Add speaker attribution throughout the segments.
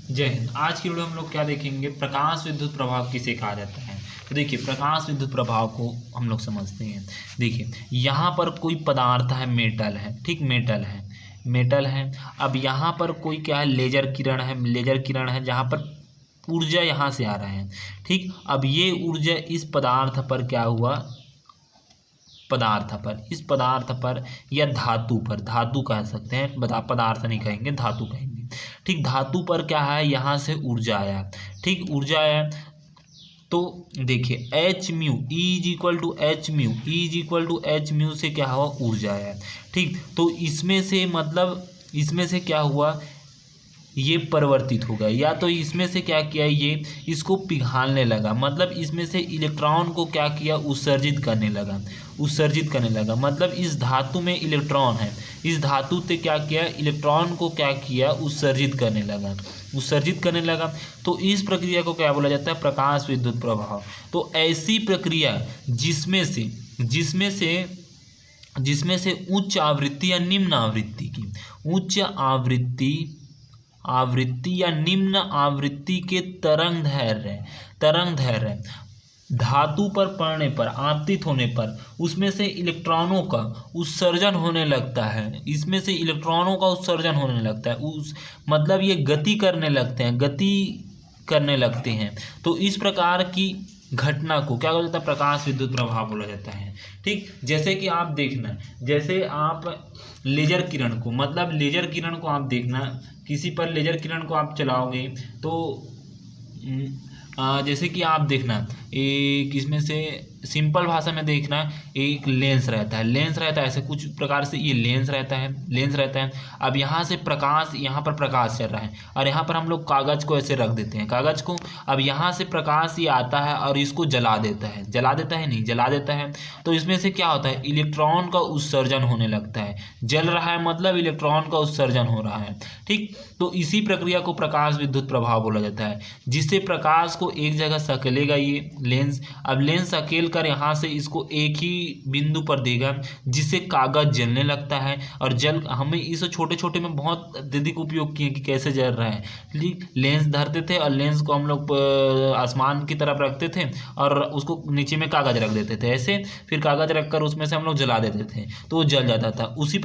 Speaker 1: जय हिंद। आज की वीडियो हम लोग क्या देखेंगे, प्रकाश विद्युत प्रभाव किसे कहा जाता है। तो देखिए, प्रकाश विद्युत प्रभाव को हम लोग समझते हैं। देखिए, यहाँ पर कोई पदार्थ है, मेटल है, ठीक, मेटल है। अब यहाँ पर कोई क्या है, लेजर किरण है, लेजर किरण है, जहाँ पर ऊर्जा यहाँ से आ रहा है, ठीक। अब ये ऊर्जा इस पदार्थ पर क्या हुआ, इस पदार्थ पर या धातु पर, धातु कह सकते हैं, पदार्थ नहीं कहेंगे, धातु कहेंगे, ठीक। धातु पर क्या है, यहाँ से ऊर्जा आया, ठीक, ऊर्जा आया। तो देखिए H mu E is equal to H mu, E is equal to H mu से क्या हुआ, ऊर्जा आया, ठीक। तो इसमें से मतलब इसमें से क्या हुआ, ये परिवर्तित हो गया, या तो इसमें से क्या किया, ये इसको पिघालने लगा, मतलब इसमें से इलेक्ट्रॉन को क्या किया, उत्सर्जित करने लगा। मतलब इस धातु में इलेक्ट्रॉन है, इस धातु से क्या किया, इलेक्ट्रॉन को क्या किया, उत्सर्जित करने लगा। तो इस प्रक्रिया को क्या बोला जाता है, प्रकाश विद्युत प्रभाव। तो ऐसी प्रक्रिया जिसमें से उच्च आवृत्ति या निम्न आवृत्ति की, उच्च आवृत्ति या निम्न आवृत्ति के तरंग दैर्घ्य धातु पर पड़ने पर, आपतित होने पर उसमें से इलेक्ट्रॉनों का उत्सर्जन होने लगता है, मतलब ये गति करने लगते हैं। तो इस प्रकार की घटना को क्या बोला जाता है, प्रकाश विद्युत प्रभाव बोला जाता है, ठीक। जैसे कि आप देखना, जैसे आप लेजर किरण को आप देखना, किसी पर लेजर किरण को आप चलाओगे तो जैसे कि आप देखना, एक इसमें से सिंपल भाषा में देखना, एक लेंस रहता है, ऐसे कुछ प्रकार से ये लेंस रहता है। अब यहाँ से यहाँ पर प्रकाश चल रहा है, और यहाँ पर हम लोग कागज़ को ऐसे रख देते हैं, अब यहाँ से प्रकाश ये आता है और इसको जला देता है। तो इसमें से क्या होता है, इलेक्ट्रॉन का उत्सर्जन होने लगता है, जल रहा है मतलब इलेक्ट्रॉन का उत्सर्जन हो रहा है, ठीक। तो इसी प्रक्रिया को प्रकाश विद्युत प्रभाव बोला जाता है, जिससे प्रकाश को एक जगह सकेलेगा ये लेंस। अब लेंस सकेल कर यहाँ से इसको एक ही बिंदु पर देगा, जिससे कागज जलने लगता है। और हमें इस छोटे छोटे में बहुत अत्यधिक उपयोग किए कि कैसे जल रहा है, लेंस धरते थे और लेंस को हम लोग आसमान की तरफ रखते थे और उसको नीचे में कागज रख देते थे, ऐसे फिर कागज रखकर उसमें से हम लोग जला देते थे, तो वो जल जाता था। उसी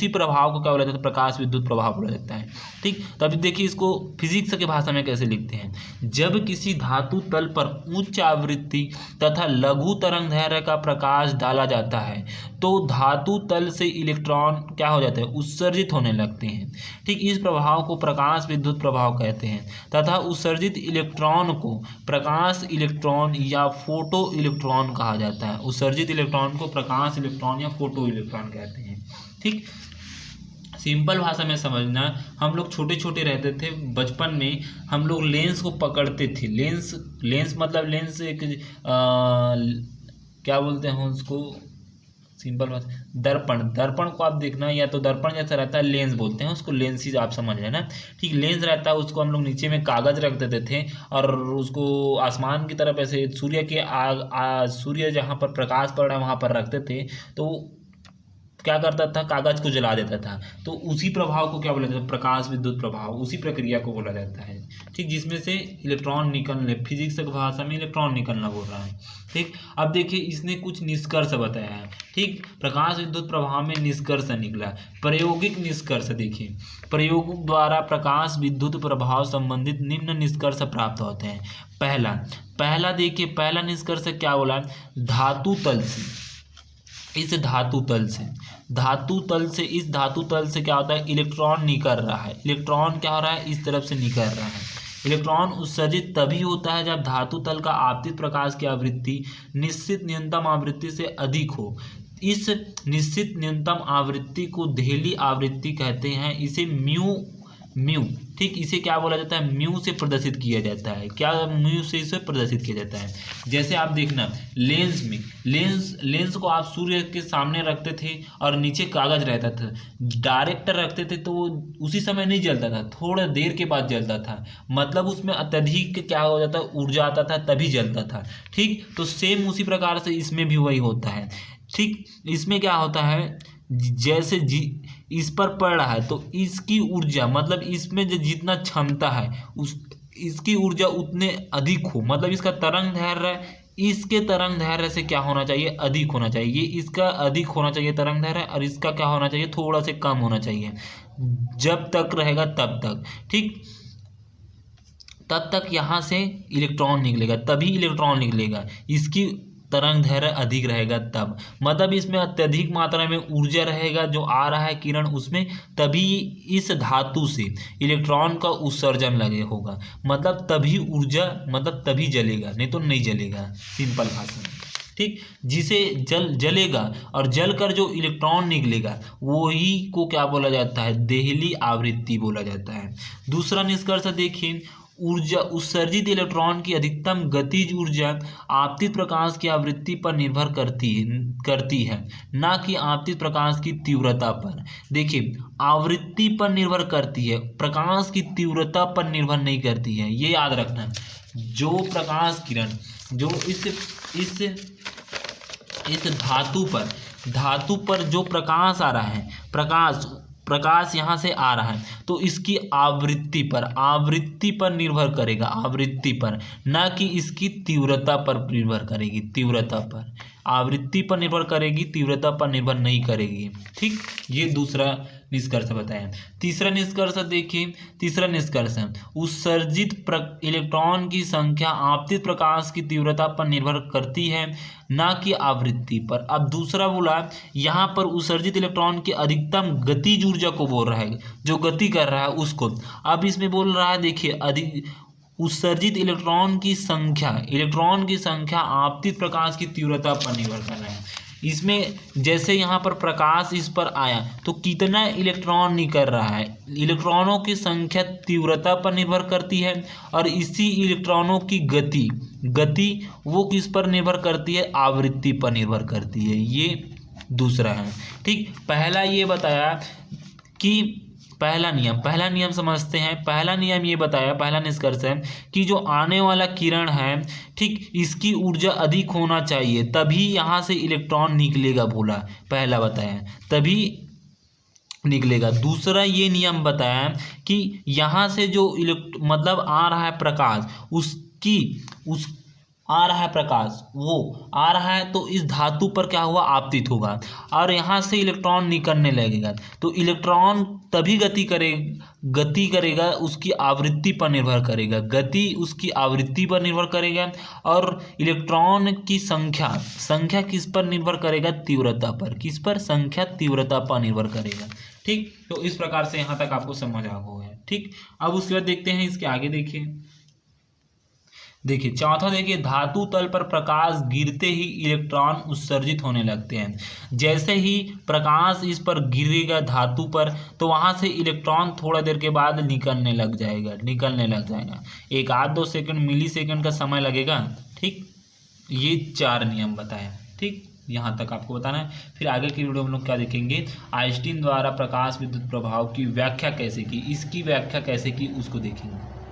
Speaker 1: प्रभाव को क्या बोला जाता है, प्रकाश विद्युत प्रभाव बोला जाता है, ठीक। तभी देखिए इसको फिजिक्स की भाषा में कैसे लिखते हैं, जब किसी धातु तल पर उच्च आवृत्ति तथा लघु तरंग दैर्घ्य का प्रकाश डाला जाता है तो धातु तल से इलेक्ट्रॉन क्या हो जाते हैं, उत्सर्जित होने लगते हैं, ठीक। इस प्रभाव को प्रकाश विद्युत प्रभाव कहते हैं, तथा उत्सर्जित इलेक्ट्रॉन को प्रकाश इलेक्ट्रॉन या फोटो इलेक्ट्रॉन कहा जाता है। उत्सर्जित इलेक्ट्रॉन को प्रकाश इलेक्ट्रॉन या फोटो इलेक्ट्रॉन कहते हैं, ठीक। सिंपल भाषा में समझना, हम लोग छोटे छोटे रहते थे, बचपन में हम लोग लेंस को पकड़ते थे, लेंस मतलब लेंस एक क्या बोलते हैं उसको, सिंपल बात, दर्पण को आप देखना, या तो दर्पण जैसा रहता है, लेंस बोलते हैं उसको, लेंस ही आप समझ रहे हैं ना, ठीक। लेंस रहता है, उसको हम लोग नीचे में कागज रख देते थे और उसको आसमान की तरफ ऐसे सूर्य जहाँ पर प्रकाश पड़ रहा है वहाँ पर रखते थे, तो क्या करता था, कागज को जला देता था। तो उसी प्रभाव को क्या बोला जाता है, प्रकाश विद्युत प्रभाव, उसी प्रक्रिया को बोला जाता है, ठीक। जिसमें से इलेक्ट्रॉन निकलने, फिजिक्स की भाषा में इलेक्ट्रॉन निकलना बोल रहा है, ठीक। अब देखिए इसने कुछ निष्कर्ष बताया है, ठीक। प्रकाश विद्युत प्रभाव में निष्कर्ष निकला, प्रायोगिक निष्कर्ष। देखिए, प्रयोग द्वारा प्रकाश विद्युत प्रभाव संबंधित निम्न निष्कर्ष प्राप्त होते हैं। पहला देखिए, पहला निष्कर्ष क्या बोला, धातु तल से इस धातु तल से क्या होता है, इलेक्ट्रॉन निकल रहा है, इलेक्ट्रॉन क्या हो रहा है, इस तरफ से निकल रहा है। इलेक्ट्रॉन उत्सर्जित तभी होता है जब धातु तल का आपतित प्रकाश की आवृत्ति निश्चित न्यूनतम आवृत्ति से अधिक हो। इस निश्चित न्यूनतम आवृत्ति को देहली आवृत्ति कहते हैं, इसे म्यू, ठीक। इसे क्या बोला जाता है, म्यू से प्रदर्शित किया जाता है। क्या म्यू से इसे प्रदर्शित किया जाता है, जैसे आप देखना, लेंस को आप सूर्य के सामने रखते थे और नीचे कागज रहता था, डायरेक्ट रखते थे तो वो उसी समय नहीं जलता था, थोड़ा देर के बाद जलता था, मतलब उसमें अत्यधिक क्या हो जाता, ऊर्जा आता था तभी जलता था, ठीक। तो सेम उसी प्रकार से इसमें भी वही होता है, ठीक। इसमें क्या होता है, जैसे इस पर पड़ रहा है तो इसकी ऊर्जा मतलब इसमें जो जितना क्षमता है उस इसकी ऊर्जा उतने अधिक हो, मतलब इसका तरंग दैर्घ्य इसके तरंग दैर्घ्य से क्या होना चाहिए, अधिक होना चाहिए। ये इसका अधिक होना चाहिए तरंग दैर्घ्य और इसका क्या होना चाहिए, थोड़ा से कम होना चाहिए। जब तक रहेगा तब तक, ठीक, तब तक यहाँ से इलेक्ट्रॉन निकलेगा, तभी इलेक्ट्रॉन निकलेगा। इसकी तरंग दैर्घ्य अधिक रहेगा तब, मतलब इसमें अत्यधिक मात्रा में ऊर्जा रहेगा जो आ रहा है किरण उसमें, तभी इस धातु से इलेक्ट्रॉन का उत्सर्जन लगे होगा, मतलब तभी ऊर्जा, मतलब तभी जलेगा, नहीं तो नहीं जलेगा, सिंपल भाषा में, ठीक। जिसे जलेगा और जलकर जो इलेक्ट्रॉन निकलेगा वही को क्या बोला जाता है, देहली आवृत्ति बोला जाता है। दूसरा निष्कर्ष देखिए, ऊर्जा उत्सर्जित इलेक्ट्रॉन की अधिकतम गतिज ऊर्जा आपतित प्रकाश की आवृत्ति पर निर्भर करती है, ना कि आपतित प्रकाश की तीव्रता पर। देखिए, आवृत्ति पर निर्भर करती है, प्रकाश की तीव्रता पर निर्भर नहीं करती है, ये याद रखना। जो प्रकाश किरण जो इस धातु पर जो प्रकाश आ रहा है, प्रकाश यहाँ से आ रहा है तो इसकी आवृत्ति पर निर्भर करेगा, आवृत्ति पर, ना कि इसकी तीव्रता पर निर्भर करेगी, तीव्रता पर, आवृत्ति पर निर्भर करेगी, तीव्रता पर निर्भर नहीं करेगी, ठीक। ये दूसरा निष्कर्ष बताया। तीसरा निष्कर्ष देखिए, तीसरा निष्कर्ष है उत्सर्जित इलेक्ट्रॉन की संख्या आपतित प्रकाश की तीव्रता पर निर्भर करती है, ना कि आवृत्ति पर। अब दूसरा बोला, यहाँ पर उत्सर्जित इलेक्ट्रॉन की अधिकतम गतिज ऊर्जा को बोल रहा है, जो गति कर रहा है उसको। अब इसमें बोल रहा है, देखिए, उत्सर्जित इलेक्ट्रॉन की संख्या आपतित प्रकाश की तीव्रता पर निर्भर कर रहा है। इसमें जैसे यहाँ पर प्रकाश इस पर आया तो कितना इलेक्ट्रॉन निकल रहा है, इलेक्ट्रॉनों की संख्या तीव्रता पर निर्भर करती है, और इसी इलेक्ट्रॉनों की गति वो किस पर निर्भर करती है, आवृत्ति पर निर्भर करती है। ये दूसरा है, ठीक। पहला ये बताया कि पहला नियम समझते हैं। पहला नियम ये बताया, पहला निष्कर्ष है कि जो आने वाला किरण है, ठीक, इसकी ऊर्जा अधिक होना चाहिए तभी यहाँ से इलेक्ट्रॉन निकलेगा, बोला, पहला बताया, तभी निकलेगा। दूसरा ये नियम बताया कि यहाँ से जो मतलब आ रहा है प्रकाश, आ रहा है प्रकाश, वो आ रहा है तो इस धातु पर क्या हुआ, आपतित होगा, और यहाँ से इलेक्ट्रॉन निकलने लगेगा तो इलेक्ट्रॉन तभी गति करेगा, उसकी आवृत्ति पर निर्भर करेगा, गति उसकी आवृत्ति पर निर्भर करेगा, और इलेक्ट्रॉन की संख्या किस पर निर्भर करेगा, तीव्रता पर। किस पर, संख्या तीव्रता पर निर्भर करेगा, ठीक। तो इस प्रकार से यहाँ तक आपको समझ आ गया है, ठीक। अब उसके बाद देखते हैं इसके आगे। देखिए चौथा, देखिए धातु तल पर प्रकाश गिरते ही इलेक्ट्रॉन उत्सर्जित होने लगते हैं। जैसे ही प्रकाश इस पर गिरेगा धातु पर तो वहाँ से इलेक्ट्रॉन थोड़ा देर के बाद निकलने लग जाएगा। 1-2 सेकंड, मिली सेकंड का समय लगेगा, ठीक। ये 4 नियम बताया, ठीक। यहाँ तक आपको बताना है। फिर आगे की वीडियो में हम लोग क्या देखेंगे, आइंस्टीन द्वारा प्रकाश विद्युत प्रभाव की व्याख्या कैसे की, इसकी व्याख्या कैसे की उसको देखेंगे।